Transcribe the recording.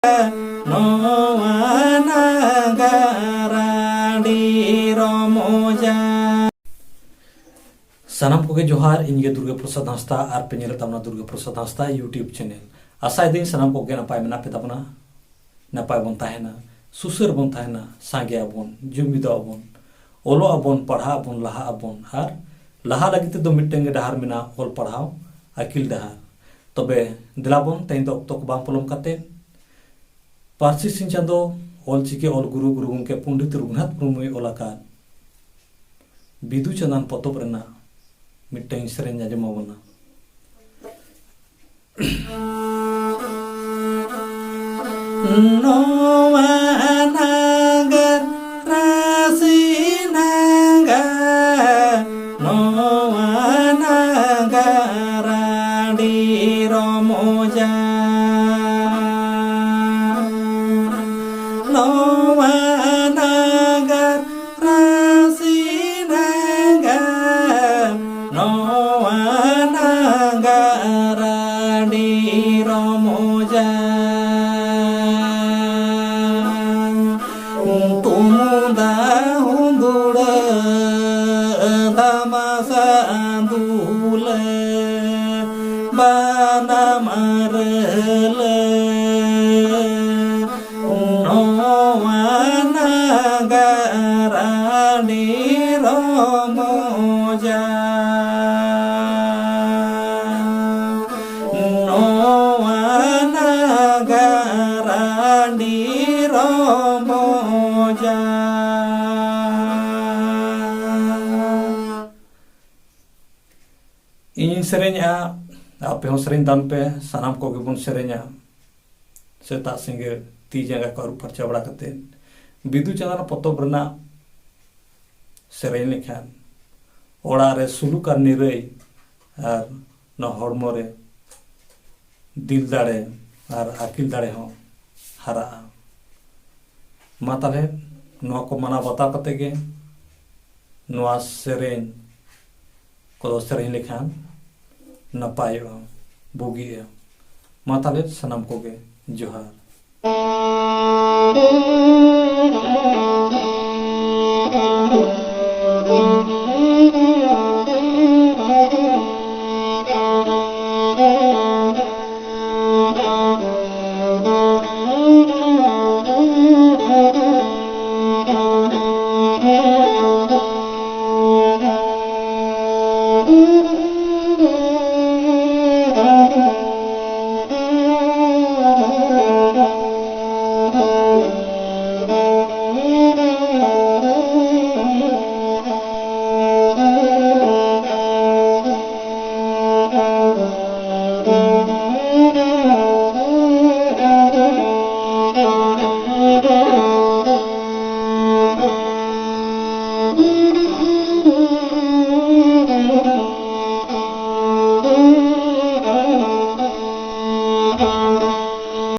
Noa nagara di Romoja. Sanam koge johar, inge Durga Prasad Hasta ar penyel tamna Durga Prasad Hasta YouTube channel. Asa idin sanam koge napai mena petapna napai bon tahena susur bon tahena sange abon jumido abon olo abon padha abon laha abon ar laha lagi do mittenge dahar mena ol padhaw akil dahar tobe dilabon tein do okto bang polom kate Parsi Sinchando ol chike ol guru guru gumke Pundit Raghunath Murmui olakan Bidu Chandan potop rena mitteng serenya jamawna Noa nagar rasinaga Noa nagara di Romoja Noa nagar rasinaga Noa nagara di Romoja Tumuda hundura damasa andula bana marle Noa nagara di Romoja Noa nagara di Romoja Ini serenya ape hon sering tampe sanam koge bon serenya seta singe ti jaga ko aru parcha bada kate Bidu Chandan potob rena sereny lekhan ora re suluk ar nirei ar no hormo re dil dare ar akil dare ho hara matale no ko mana bata kate ge noa sereny ko sereny lekhan napayo bugi matale sanam koge johar